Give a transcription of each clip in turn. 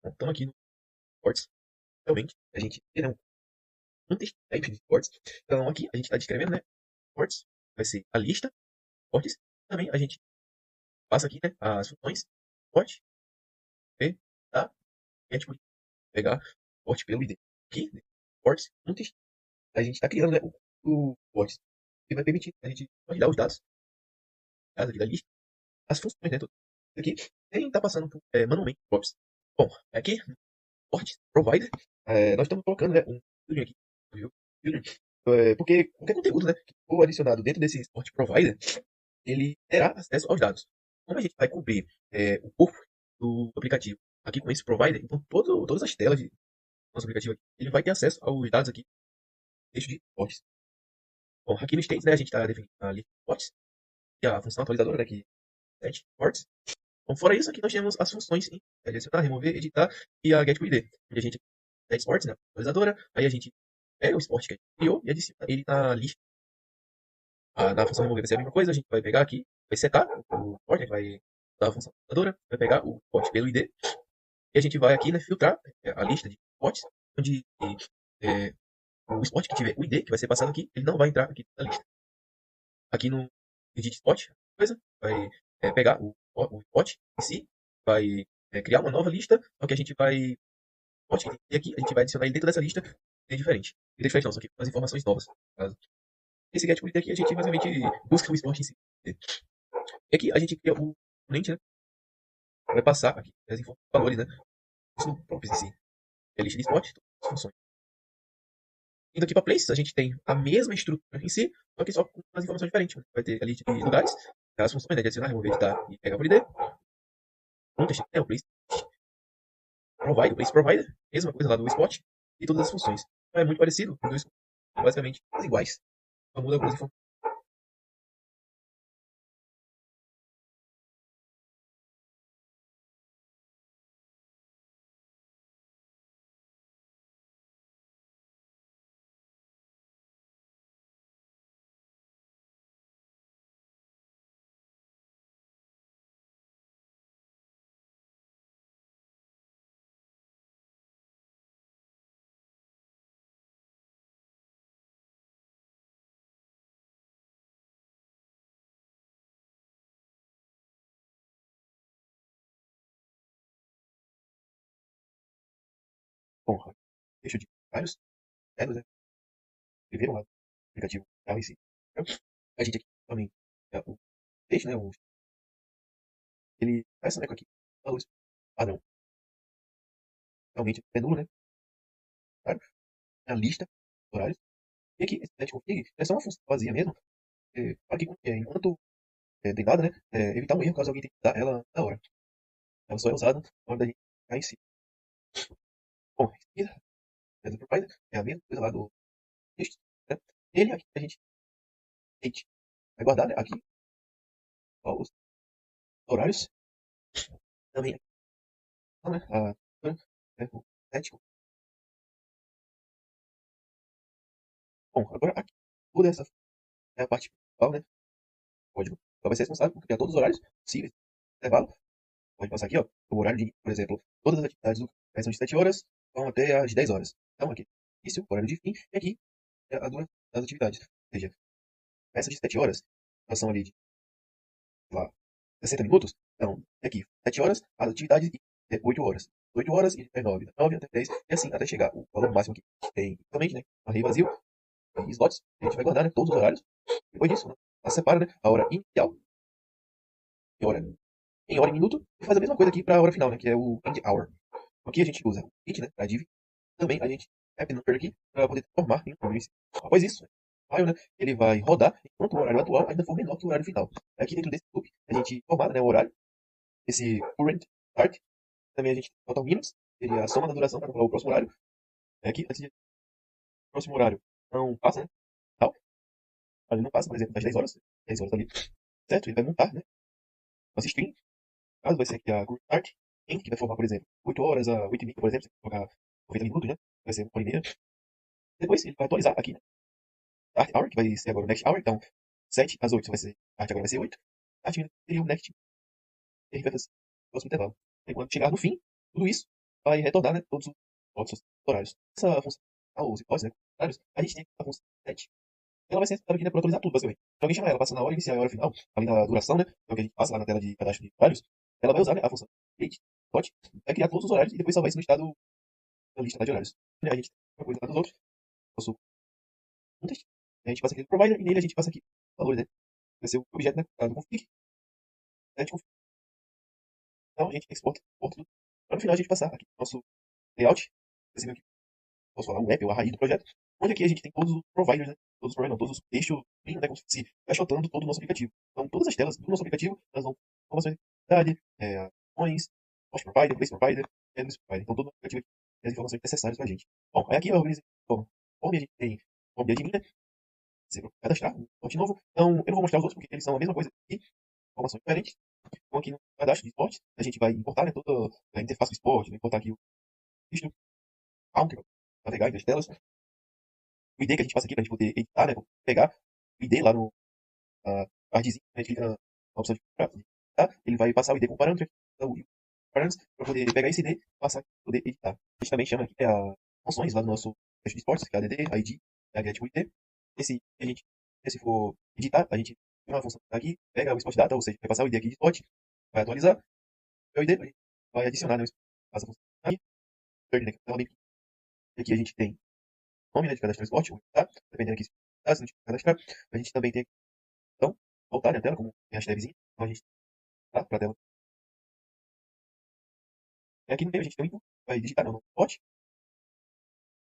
Bom, estamos aqui no Sports. Realmente, a gente tem um type de esportes. Então, aqui a gente está descrevendo, né? Esportes. Vai ser a lista de esportes. Também a gente passa aqui, né? As funções. Esporte. E, tá? E a gente pode pegar esporte pelo ID. Aqui, né? Esportes. Um texto. A gente está criando, né? O esportes. Que vai permitir a gente olhar os dados aqui da lista. As funções, né? Tudo aqui. Sem estar passando por, manualmente. Esportes. Bom, aqui, esportes provider. Nós estamos colocando, né? Um filtro aqui. Viu? Porque qualquer conteúdo, né, que for adicionado dentro desse Sport Provider, ele terá acesso aos dados. Como a gente vai cobrir o corpo do aplicativo aqui com esse provider, então todas as telas do nosso aplicativo aqui, ele vai ter acesso aos dados aqui, texto de esportes. Bom, aqui no States, né, a gente está definindo a lista de esportes, que é a função atualizadora daqui, set esportes. Bom, fora isso, aqui nós temos as funções em adicionar, remover, editar e a get.id, onde a gente set esportes, né, atualizadora, aí a gente pega o esporte que a gente criou e adiciona ele na lista. Na função remover vai ser a mesma coisa, a gente vai pegar aqui, vai setar o esporte, a gente vai usar a função computadora, vai pegar o esporte pelo ID, e a gente vai aqui, né, filtrar a lista de esportes, onde é, o esporte que tiver o ID, que vai ser passado aqui, ele não vai entrar aqui na lista. Aqui no edit esporte, coisa, vai pegar o esporte em si, vai criar uma nova lista, só que a gente vai, o esporte que tem aqui, a gente vai adicionar ele dentro dessa lista, é diferente. E diferente não, só que com as informações novas. Esse get aqui, a gente basicamente busca o esporte em si. E aqui a gente cria o componente, né? Vai passar aqui as valores, né? Isso no próprio em si. É a lista de esporte, todas as funções. Indo aqui para places, a gente tem a mesma estrutura em si, só que só com as informações diferentes. Né? Vai ter a lista de lugares, as funções, né? De adicionar, remover, editar e pegar por ID. Um texto, né? O place provider, o place provider, mesma coisa lá do spot e todas as funções. Então é muito parecido, os dois basicamente iguais. Só muda algumas informações. Bom, deixa de vários métodos, né? Escreveram lá no aplicativo em si. Então, a gente aqui também, o texto, né? Ele faz essa meca aqui, valores padrão. Realmente é nulo, né? Claro, a lista de horários. E aqui, esse set config é só uma função vazia mesmo. Aqui, enquanto tem dada, né? Evitar um erro caso alguém tenha que dar ela na hora. Ela só é usada na hora da gente ficar em si. Bom, em seguida, do provider, é a mesma coisa lá do texto. Né? Ele aqui a gente vai guardar, né? Aqui ó, os horários. Também, né? O set. Bom, agora aqui, toda essa é a parte principal, né? Código. Então vai ser responsável por criar todos os horários possíveis. Intervalo. Pode passar aqui, ó. O horário de, por exemplo, todas as atividades do são de 7 horas, vão até às 10 horas. Então aqui, início, horário de fim, e aqui a duração das atividades. Ou seja, essa de 7 horas, duração ali de, sei lá, 60 minutos. Então, aqui, 7 horas, as atividades e 8 horas. 8 horas e 9, 9 até 10, e assim até chegar o valor máximo que tem. Totalmente, né? Array vazio, e slots, a gente vai guardar, né? Todos os horários. Depois disso, né? Ela separa, né? A hora inicial e a hora em hora e minuto, e faz a mesma coisa aqui para a hora final, né? Que é o end hour. Aqui a gente usa o it, né? Para div. Também a gente app number aqui para poder transformar em um. Após isso, o while, né? Ele vai rodar enquanto o horário atual ainda for menor que o horário final. Aqui dentro desse loop, a gente formata, né, o horário, esse current start. Também a gente bota o minutes, seria a soma da duração para falar o próximo horário. Aqui, antes de próximo horário, não passa, né? Tal. Ali não passa, por exemplo, das 10 horas. 10 horas ali. Certo? Ele vai montar, né? Nossa string. Caso vai ser aqui a current start. Que vai formar, por exemplo, 8 horas a 8 e meia, por exemplo, você colocar 90 minutos, né? Vai ser 1 hora e meia. Depois ele vai atualizar aqui, né? Start hour, que vai ser agora o next hour. Então, 7 às 8 vai ser. Start agora vai ser 8. Start seria o next. E a gente vai fazer o próximo intervalo. E quando chegar no fim, tudo isso vai retornar, né, todos os votos horários. Essa função, os reportes, né, horários, a gente tem a função set. Ela vai ser responsável aqui, né, por atualizar tudo, basicamente. Então, alguém chama ela, passando a hora inicial e a hora final, além da duração, né, que é o que a gente passa lá na tela de cadastro de horários, ela vai usar, né, a função create, plot, vai criar todos os horários e depois salvar isso no estado da lista lá de horários. E aí a gente tem uma coisa lá dos outros, nosso contexto, a gente passa aqui no provider e nele a gente passa aqui valores, né, vai ser o objeto, né, do config, né, de config. Então, a gente exporta tudo. Para no final a gente passar aqui no nosso layout, você viu aqui, posso falar, o app ou a raiz do projeto, onde aqui a gente tem todos os providers, né? Todos os providers, não, todos os textos, né? Como se fosse encaixotando todo o nosso aplicativo. Então, todas as telas do nosso aplicativo, elas vão com informações de idade, ações, host provider, place provider, service provider. Então, todo o aplicativo aqui tem as informações necessárias para a gente. Bom, aí aqui eu organizei conforme a gente tem o de admin, né? Você vai cadastrar um ponto novo. Então, eu não vou mostrar os outros porque eles são a mesma coisa aqui, informações diferentes. Então, aqui no cadastro de esporte, a gente vai importar, né, toda a interface do esporte, vai importar aqui o texto, que vai navegar entre as telas, o ID que a gente passa aqui para a gente poder editar, né? Pegar o ID lá no cardzinho, a gente clica na opção de editar, ele vai passar o ID com parâmetro, então, parâmetros para poder pegar esse ID e passar para poder editar. A gente também chama aqui as funções lá do nosso teste de esportes, que é a ADD, a ID, a get o ID. Esse a gente, se for editar, a gente tem uma função que tá aqui, pega o Sport Data, ou seja, vai passar o ID aqui de Sport, vai atualizar, o ID, vai adicionar, né, essa função aqui, então, aqui a gente tem nome, né, de cadastrar esporte, tá? Dependendo aqui se a gente cadastrar. A gente também tem, então, voltar na tela, como tem a hashtagzinha. Então a gente tá para a tela. E aqui no meio a gente tem o input, vai digitar no esporte.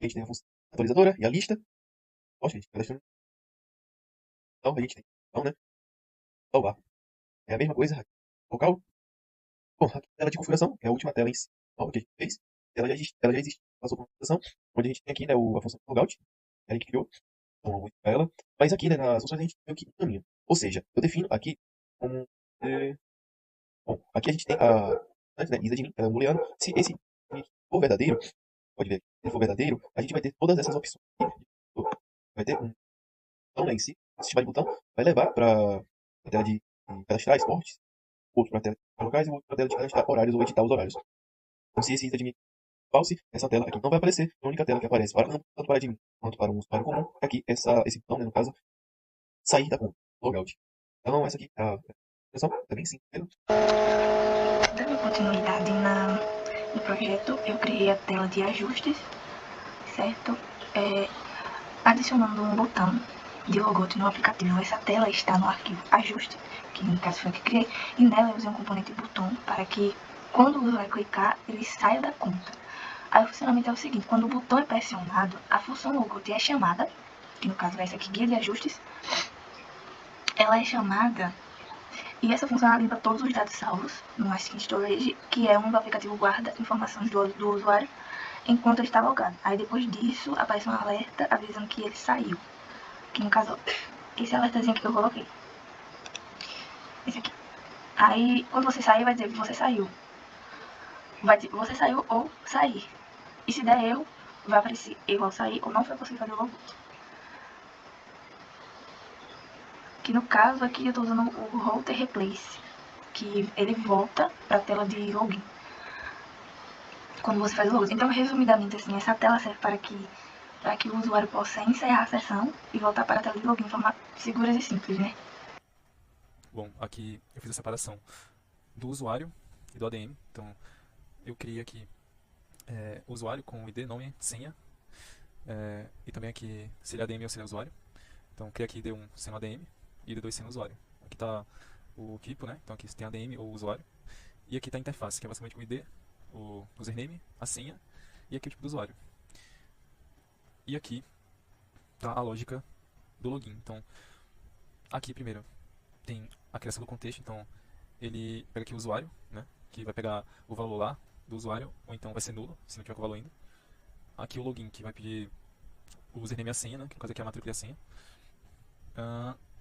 A gente tem a função atualizadora e a lista. Esporte, a gente cadastrando. Então a gente tem, então, né, salvar. É a mesma coisa, local. Bom, aqui a tela de configuração, que é a última tela em si. Então, o que a gente fez, ela já existe, passou por configuração, onde a gente tem aqui, né, a função logout, que a gente criou. Então, eu vou para ela. Mas aqui, né, nas funções a gente tem aqui um caminho. Ou seja, eu defino aqui como. Bom, aqui a gente tem antes, né, isa de mim, ela é um booleano. Se esse for verdadeiro, pode ver, se ele for verdadeiro, a gente vai ter todas essas opções. Vai ter um botão, né, em si, se chamar de botão, vai levar para a tela de cadastrar esportes, outro para a tela de locais e outro para a tela de cadastrar horários ou editar os horários. Então, se esse isa de mim false, essa tela aqui não vai aparecer. A única tela que aparece para ambos, tanto para admin quanto para um usuário comum, é aqui esse botão, né, no caso, sair da conta, logout. Então, essa aqui é a versão, é bem simples. Dando continuidade no projeto, eu criei a tela de ajustes, certo? Adicionando um botão de logout no aplicativo. Essa tela está no arquivo ajuste, que no caso foi o que criei, e nela eu usei um componente botão para que quando o usuário clicar, ele saia da conta. Aí o funcionamento é o seguinte: quando o botão é pressionado, a função logout é chamada, que no caso vai ser aqui guia de ajustes, ela é chamada. E essa função limpa todos os dados salvos no Async Storage, que é onde o aplicativo guarda informações do usuário enquanto ele está logado. Aí depois disso aparece um alerta avisando que ele saiu. Que no caso, esse alertazinho aqui que eu coloquei. Esse aqui. Aí quando você sair, vai dizer que você saiu. Vai dizer você saiu ou sair. E se der erro, vai aparecer erro ao sair ou não foi você fazer o logout. Que no caso aqui eu estou usando o Router Replace, que ele volta para a tela de login quando você faz o logout. Então, resumidamente, assim, essa tela serve para que o usuário possa encerrar a sessão e voltar para a tela de login de forma segura e simples, né? Bom, aqui eu fiz a separação do usuário e do ADM. Então, eu criei aqui o usuário com ID, nome, senha. E também aqui se ele é ADM ou se ele é usuário. Então, criei aqui ID1 sendo ADM e ID2 sendo usuário. Aqui está o tipo, né? Então, aqui tem ADM ou usuário. E aqui está a interface, que é basicamente o ID, o username, a senha e aqui o tipo do usuário. E aqui está a lógica do login. Então, aqui primeiro tem a criação do contexto. Então, ele pega aqui o usuário, né? Que vai pegar o valor lá do usuário, ou então vai ser nulo, se não tiver com o valor ainda. Aqui o login, que vai pedir o username e a senha, né? Que no caso aqui é a matrícula e a senha.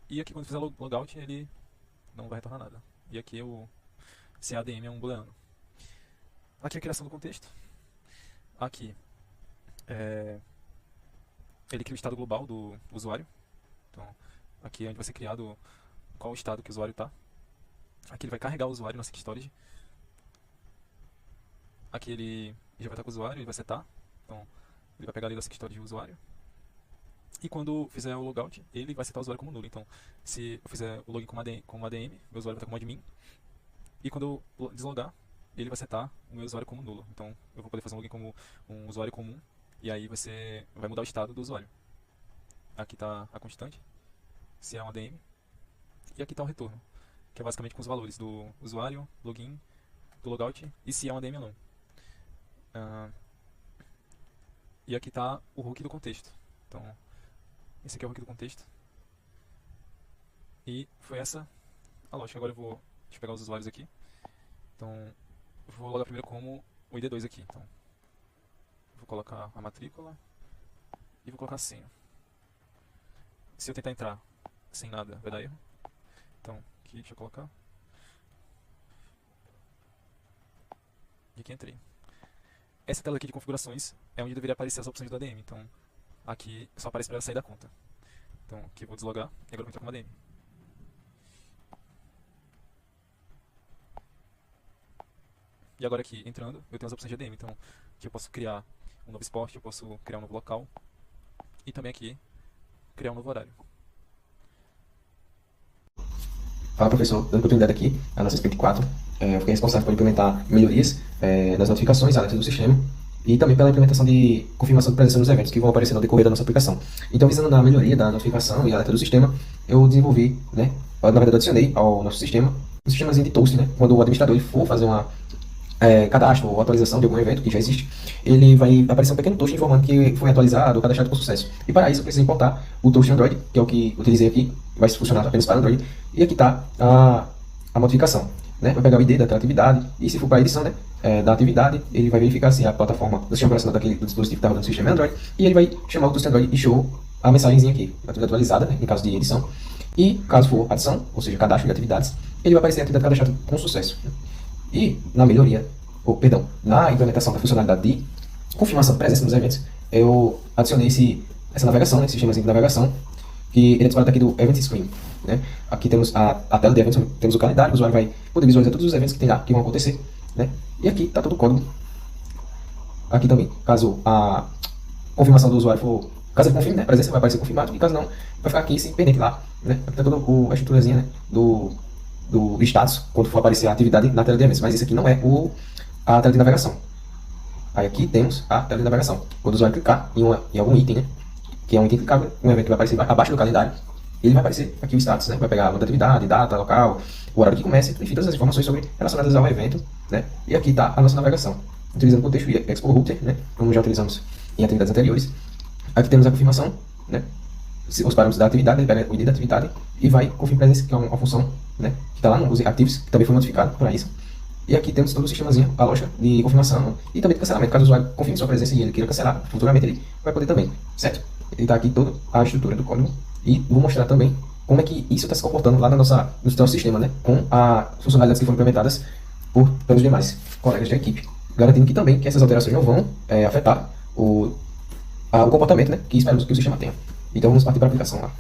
E aqui quando fizer logout, ele não vai retornar nada. E aqui se ADM é um booleano. Aqui a criação do contexto. Aqui ele cria o estado global do usuário. Então, aqui é onde vai ser criado qual o estado que o usuário está. Aqui ele vai carregar o usuário no Async Storage. Aqui ele e já vai estar com o usuário e vai setar. Então, ele vai pegar ali da Sync Story de usuário. E quando fizer o logout, ele vai setar o usuário como nulo. Então, se eu fizer o login como ADM, meu usuário vai estar como admin. E quando eu deslogar, ele vai setar o meu usuário como nulo. Então, eu vou poder fazer um login como um usuário comum. E aí vai mudar o estado do usuário. Aqui está a constante, se é um ADM. E aqui está o retorno, que é basicamente com os valores do usuário, login, do logout e se é um ADM ou não. E aqui está o hook do contexto. Então, esse aqui é o hook do contexto. E foi essa a lógica. Agora deixa eu pegar os usuários aqui. Então, eu vou logar primeiro como o ID2 aqui. Então, vou colocar a matrícula e vou colocar a senha. Se eu tentar entrar sem nada, vai dar erro. Então, aqui, deixa eu colocar. E aqui entrei. Essa tela aqui de configurações é onde deveria aparecer as opções do ADM. Então, aqui só aparece para sair da conta. Então, aqui eu vou deslogar e agora eu vou entrar como ADM. E agora aqui, entrando, eu tenho as opções de ADM. Então, aqui eu posso criar um novo esporte, eu posso criar um novo local. E também aqui, criar um novo horário. Fala, professor, dando continuidade aqui a nossa Sprint 4, eu fiquei responsável por implementar melhorias nas notificações, alertas do sistema e também pela implementação de confirmação de presença nos eventos que vão aparecer no decorrer da nossa aplicação. Então, visando na melhoria da notificação e alerta do sistema, eu desenvolvi, na verdade, eu adicionei ao nosso sistema um sistemazinho de toast, quando o administrador for fazer uma cadastro ou atualização de algum evento que já existe, ele vai aparecer um pequeno toast informando que foi atualizado ou cadastrado com sucesso. E para isso eu preciso importar o toast Android, que é o que utilizei aqui, vai funcionar apenas para Android, e aqui está a modificação. Vai pegar o ID daquela atividade, e se for para a edição da atividade, ele vai verificar se a plataforma do sistema operacional do dispositivo que está rodando no sistema é Android, e ele vai chamar o toast Android e show a mensagenzinha aqui, atualizada, em caso de edição. E caso for adição, ou seja, cadastro de atividades, ele vai aparecer a atividade cadastrada com sucesso. E na melhoria, na implementação da funcionalidade de confirmação de presença nos eventos, eu adicionei essa navegação, esse sistemazinho de navegação, que ele é disparado aqui do Event Screen. Aqui temos a tela de eventos, temos o calendário, o usuário vai poder visualizar todos os eventos que tem lá, que vão acontecer. E aqui está todo o código. Aqui também, caso a confirmação do usuário for, caso ele confirme, a presença vai aparecer confirmado, e caso não, vai ficar aqui sem pendente lá. Aqui está toda a estruturazinha do status, quando for aparecer a atividade na tela de eventos, mas isso aqui não é a tela de navegação. Aí aqui temos a tela de navegação. Quando o usuário clicar em algum item, que é um item clicável, um evento que vai aparecer abaixo do calendário, ele vai aparecer aqui o status, vai pegar a nome da atividade, data, local, o horário que começa, enfim, todas as informações relacionadas ao evento, E aqui está a nossa navegação, utilizando o contexto Export Router, como já utilizamos em atividades anteriores. Aqui temos a confirmação, os parâmetros da atividade, ele pega o ID da atividade e vai confirmar presença, que é uma função, que está lá nos Actives, que também foi modificado para isso. E aqui temos todo o sistemazinho, a lógica de confirmação e também de cancelamento. Caso o usuário confirme sua presença e ele queira cancelar, futuramente ele vai poder também, certo? Ele está aqui toda a estrutura do código e vou mostrar também como é que isso está se comportando lá no nosso sistema, com as funcionalidades que foram implementadas pelos demais colegas da equipe, garantindo que também que essas alterações não vão afetar o comportamento, que esperamos que o sistema tenha. Então vamos partir para a aplicação lá.